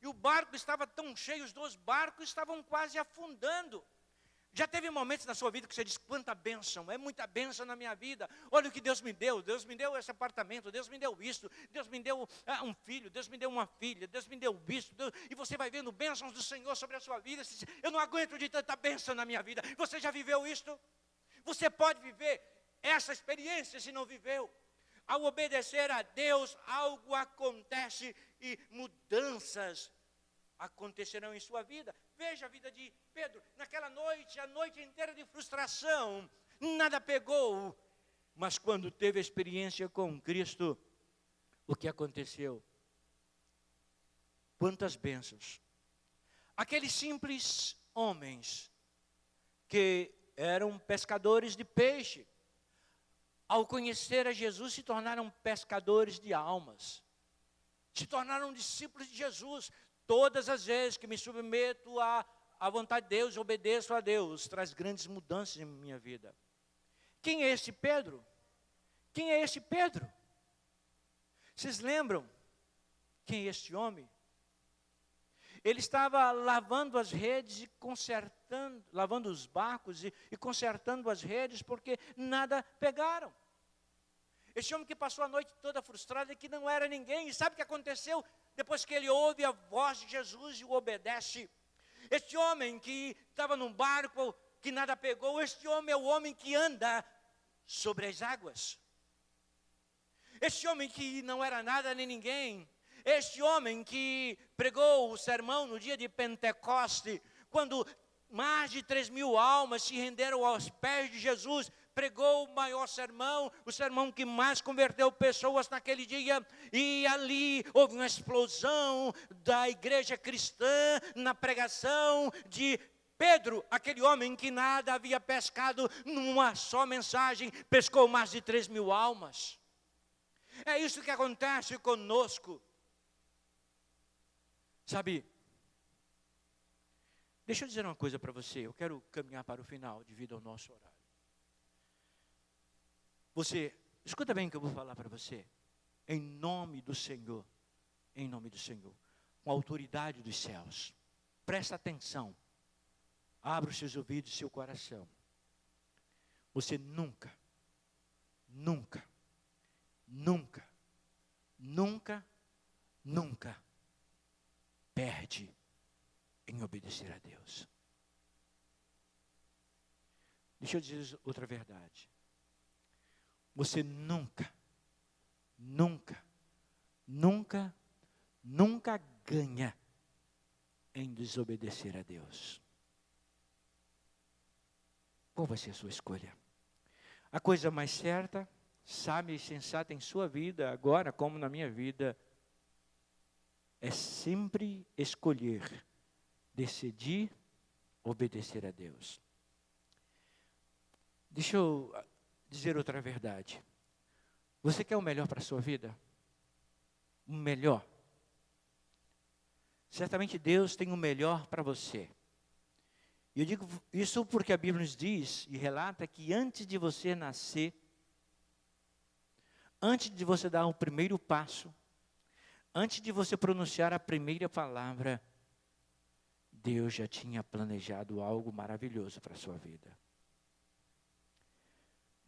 e o barco estava tão cheio, os dois barcos estavam quase afundando. Já teve momentos na sua vida que você diz, quanta bênção, é muita bênção na minha vida. Olha o que Deus me deu esse apartamento, Deus me deu isto, Deus me deu um filho, Deus me deu uma filha, Deus me deu isto. E você vai vendo bênçãos do Senhor sobre a sua vida. Você diz, eu não aguento de tanta bênção na minha vida. Você já viveu isto? Você pode viver essa experiência se não viveu. Ao obedecer a Deus, algo acontece e mudanças acontecerão em sua vida. Veja a vida de Pedro, naquela noite, a noite inteira de frustração, nada pegou. Mas quando teve a experiência com Cristo, o que aconteceu? Quantas bênçãos. Aqueles simples homens que eram pescadores de peixe, ao conhecer a Jesus, se tornaram pescadores de almas. Se tornaram discípulos de Jesus. Todas as vezes que me submeto à vontade de Deus, obedeço a Deus, traz grandes mudanças em minha vida. Quem é esse Pedro? Quem é esse Pedro? Vocês lembram quem é este homem? Ele estava lavando as redes e consertando, lavando os barcos e consertando as redes, porque nada pegaram. Esse homem que passou a noite toda frustrado e que não era ninguém. E sabe o que aconteceu? Depois que ele ouve a voz de Jesus e o obedece. Este homem que estava num barco que nada pegou, este homem é o homem que anda sobre as águas. Este homem que não era nada nem ninguém. Este homem que pregou o sermão no dia de Pentecoste, quando mais de 3.000 almas se renderam aos pés de Jesus, pregou o maior sermão, o sermão que mais converteu pessoas naquele dia, e ali houve uma explosão da igreja cristã na pregação de Pedro, aquele homem que nada havia pescado, numa só mensagem, pescou mais de 3.000 almas. É isso que acontece conosco. Sabe, deixa eu dizer uma coisa para você, eu quero caminhar para o final devido ao nosso horário. Você, escuta bem o que eu vou falar para você, em nome do Senhor, com a autoridade dos céus, presta atenção, abra os seus ouvidos e seu coração. Você nunca perde em obedecer a Deus. Deixa eu dizer outra verdade. Você nunca ganha em desobedecer a Deus. Qual vai ser a sua escolha? A coisa mais certa, sábia e sensata em sua vida, agora como na minha vida, é sempre escolher, decidir, obedecer a Deus. Deixa eu dizer outra verdade. Você quer o melhor para a sua vida? O melhor. Certamente Deus tem o melhor para você. E eu digo isso porque a Bíblia nos diz e relata que antes de você nascer, antes de você dar o primeiro passo, antes de você pronunciar a primeira palavra, Deus já tinha planejado algo maravilhoso para a sua vida.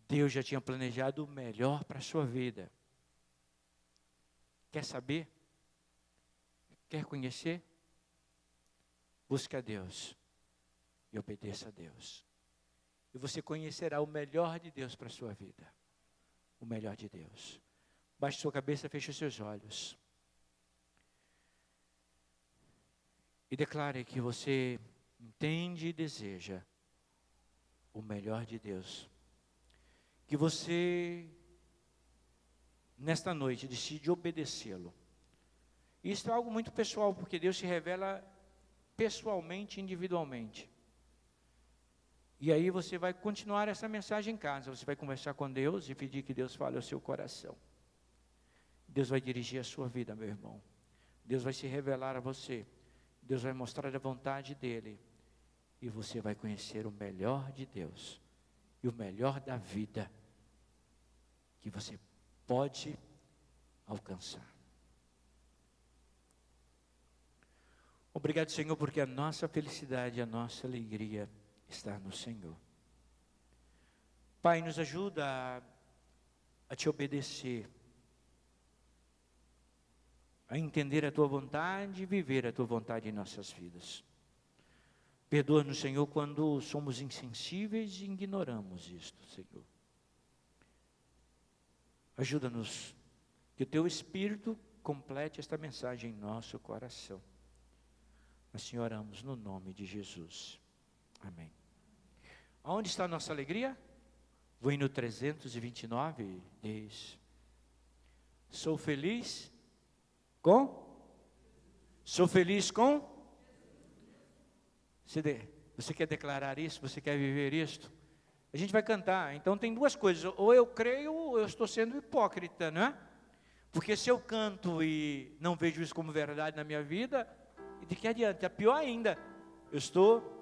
Deus já tinha planejado o melhor para a sua vida. Quer saber? Quer conhecer? Busque a Deus e obedeça a Deus. E você conhecerá o melhor de Deus para a sua vida. O melhor de Deus. Baixe sua cabeça, feche os seus olhos. E declare que você entende e deseja o melhor de Deus. Que você, nesta noite, decide obedecê-lo. Isso é algo muito pessoal, porque Deus se revela pessoalmente, individualmente. E aí você vai continuar essa mensagem em casa. Você vai conversar com Deus e pedir que Deus fale ao seu coração. Deus vai dirigir a sua vida, meu irmão. Deus vai se revelar a você. Deus vai mostrar a vontade dEle. E você vai conhecer o melhor de Deus. E o melhor da vida que você pode alcançar. Obrigado, Senhor, porque a nossa felicidade, a nossa alegria está no Senhor. Pai, nos ajuda a te obedecer, a entender a tua vontade e viver a tua vontade em nossas vidas. Perdoa-nos, Senhor, quando somos insensíveis e ignoramos isto, Senhor. Ajuda-nos, que o teu Espírito complete esta mensagem em nosso coração. Assim oramos no nome de Jesus. Amém. Aonde está a nossa alegria? O hino 329 diz: sou feliz com? Sou feliz com? Você quer declarar isso? Você quer viver isto? A gente vai cantar. Então tem duas coisas: ou eu creio ou eu estou sendo hipócrita, não é? Porque se eu canto e não vejo isso como verdade na minha vida, de que adianta? É pior ainda, eu estou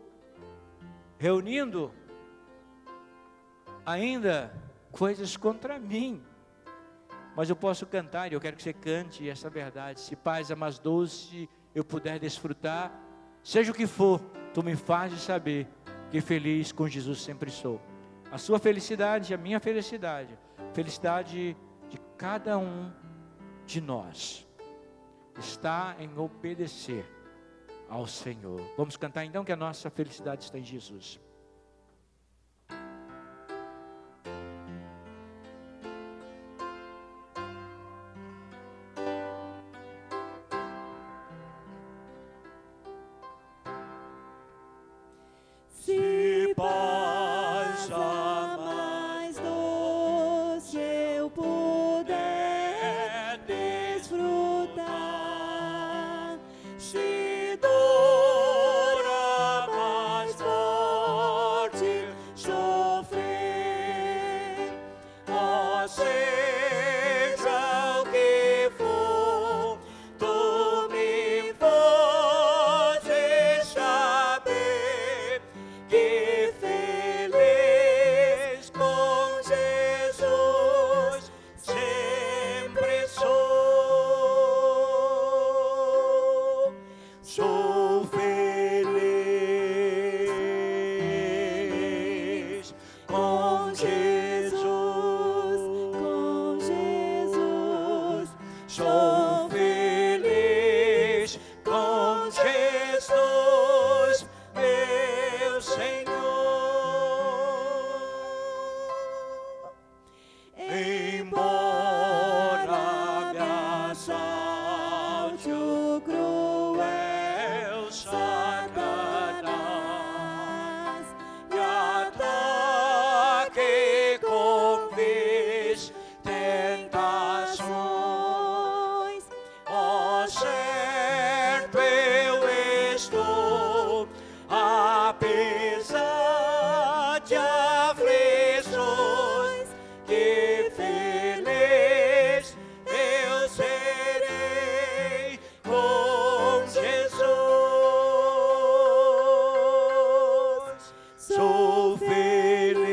reunindo ainda coisas contra mim. Mas eu posso cantar, e eu quero que você cante essa verdade. Se paz é mais doce, eu puder desfrutar, seja o que for, tu me fazes saber que feliz com Jesus sempre sou. A sua felicidade, a minha felicidade, felicidade de cada um de nós, está em obedecer ao Senhor. Vamos cantar então, que a nossa felicidade está em Jesus. Se paz a mais doce eu puder desfrutar, se dor a mais forte sofrer, ó seja o que for, tu me fazes saber que feliz com Jesus sempre sou. Sou feliz com Jesus, com Jesus. Sou feliz com Jesus, meu Senhor. Embora me assalte o cruel Satanás e ataque com vis tentações, ó certo eu estou, apesar de aflições, que feliz eu serei com Jesus. Sou feliz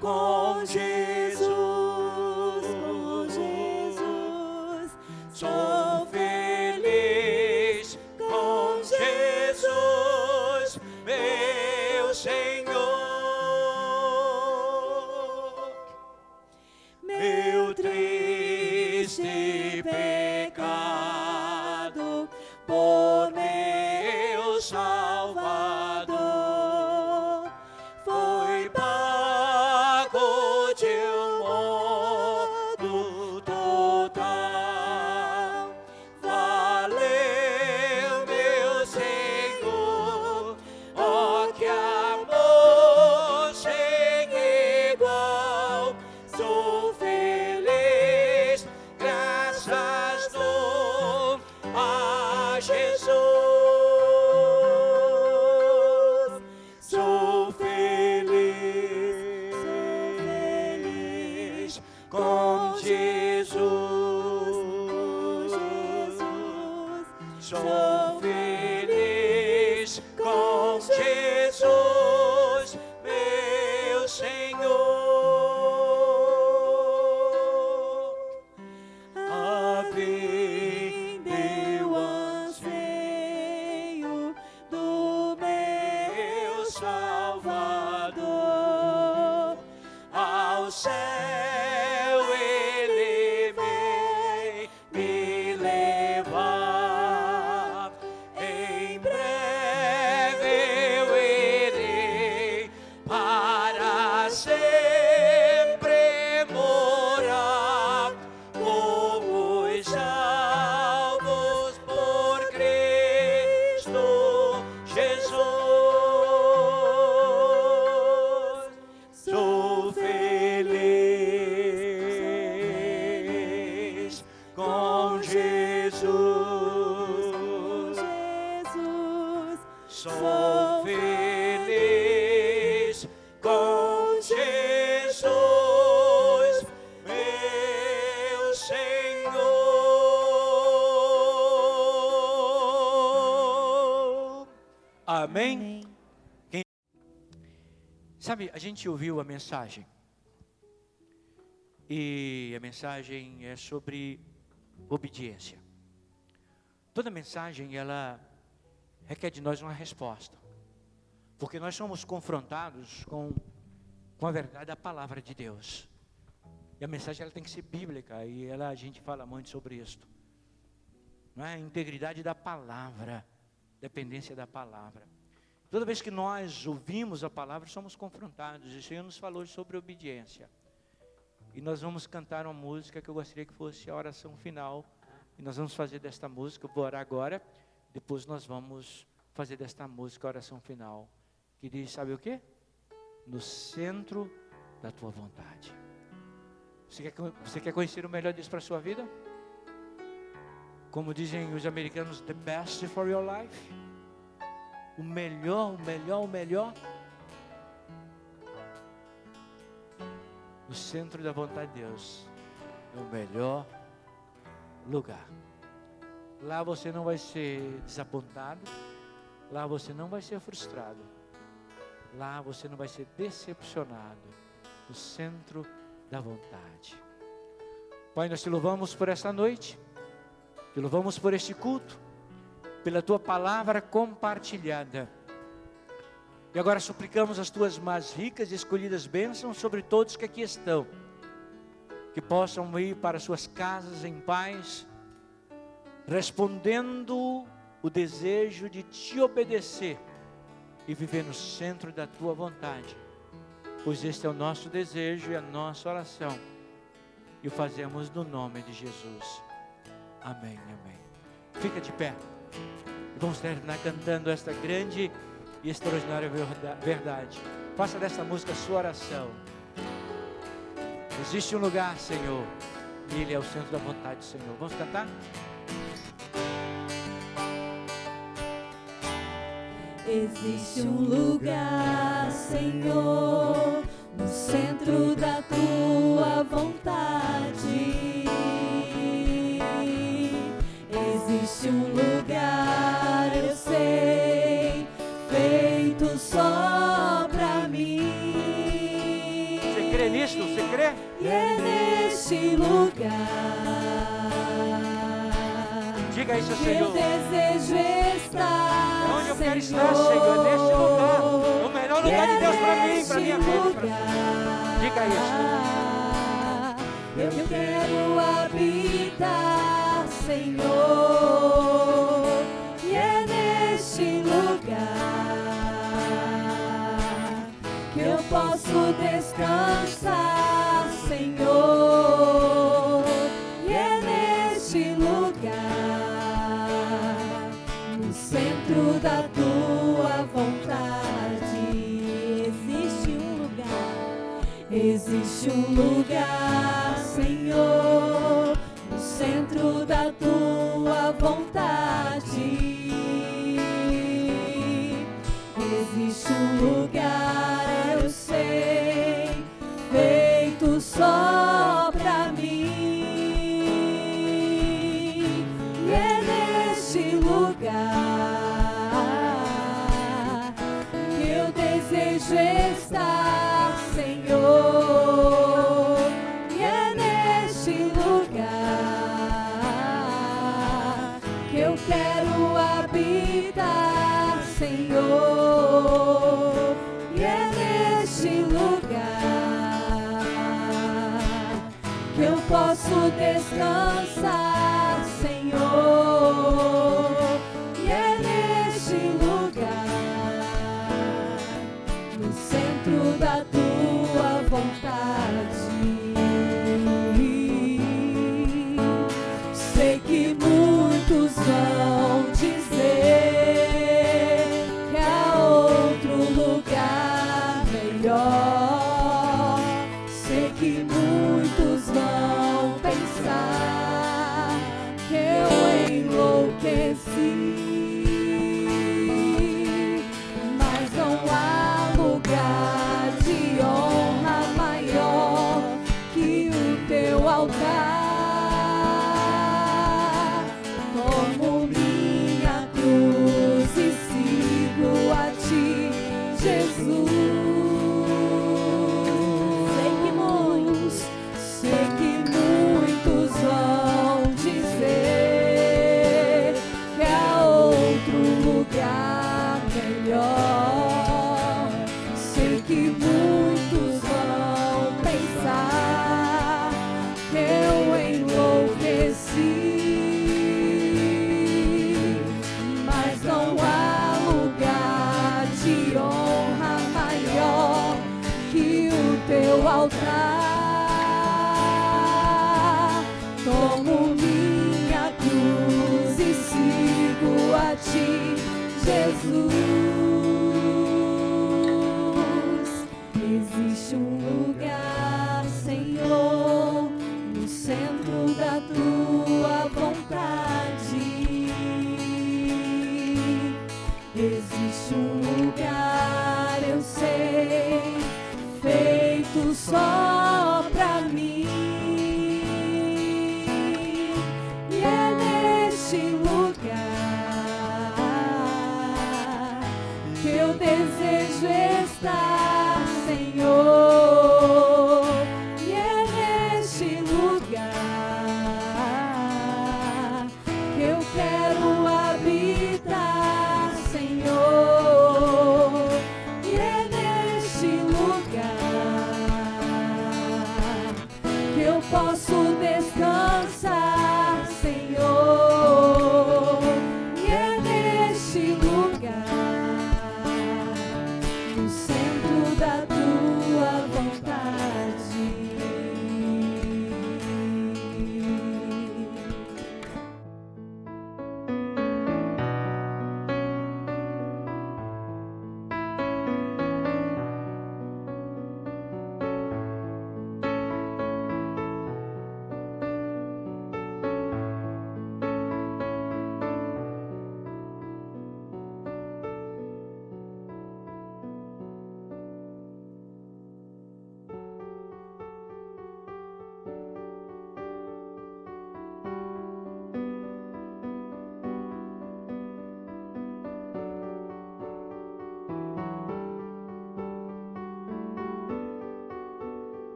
com Jesus, com Jesus. Sou feliz com Jesus, meu Senhor. Meu triste pecado por meu Salvador foi pago de um modo total. Valeu, meu Senhor, ó que amor sem igual. Sou feliz, graças dou a Jesus. Sou feliz com Jesus. Sou feliz com Jesus, meu Senhor. A vida eu anseio Sou feliz com Jesus, meu Senhor. Amém? Amém. Sabe, a gente ouviu a mensagem. E a mensagem é sobre obediência. Toda mensagem, ela requer de nós uma resposta. Porque nós somos confrontados com a verdade da palavra de Deus. E a mensagem ela tem que ser bíblica. E a gente fala muito sobre isso. Não é? A integridade da palavra. Dependência da palavra. Toda vez que nós ouvimos a palavra, somos confrontados. E o Senhor nos falou sobre obediência. E nós vamos cantar uma música que eu gostaria que fosse a oração final. E nós vamos fazer desta música, eu vou orar agora. Depois nós vamos fazer desta música a oração final. Que diz, sabe o quê? No centro da tua vontade. Você quer conhecer o melhor disso para a sua vida? Como dizem os americanos, the best for your life. O melhor. No centro da vontade de Deus é o melhor lugar. Lá você não vai ser desapontado. Lá você não vai ser frustrado. Lá você não vai ser decepcionado. No centro da vontade. Pai, nós te louvamos por esta noite. Te louvamos por este culto. Pela tua palavra compartilhada. E agora suplicamos as tuas mais ricas e escolhidas bênçãos sobre todos que aqui estão. Que possam ir para suas casas em paz, respondendo o desejo de te obedecer e viver no centro da tua vontade. Pois este é o nosso desejo e a nossa oração. E o fazemos no nome de Jesus. Amém, amém. Fica de pé. E vamos terminar cantando esta grande e extraordinária verdade. Faça dessa música a sua oração. Existe um lugar, Senhor, e Ele é o centro da vontade do Senhor. Vamos cantar? Existe um lugar, Senhor, no centro da tua vontade. Existe um lugar, eu sei, feito só pra mim. Você crê nisso? Você crê? E é neste lugar. Diga isso, Eu Senhor. desejo estar, É onde eu quero estar, Senhor, neste lugar. É o melhor lugar de Deus para mim, para minha vida. Diga isso. Eu quero habitar, Senhor, e é neste lugar que eu posso descansar, Senhor, e é neste lugar, no centro da tua vontade. Existe um lugar, Senhor, no centro da tua vontade. Existe um lugar, eu sei, feito só pra mim. E é neste lugar que eu desejo estar, Senhor. E é neste lugar que eu quero habitar, Senhor. E é neste lugar que eu posso descansar, Senhor. E é neste lugar, no centro da tua vontade. Sei que muitos vão dizer que há outro lugar melhor. Sei que muitos vão pensar que eu enlouqueci. Existe um lugar, Senhor, no centro da tua vontade. Existe um lugar, eu sei, feito só pra mim. E é neste lugar que eu desejo estar, Senhor. E é neste lugar que eu quero habitar, Senhor. E é neste lugar que eu posso descansar, Senhor.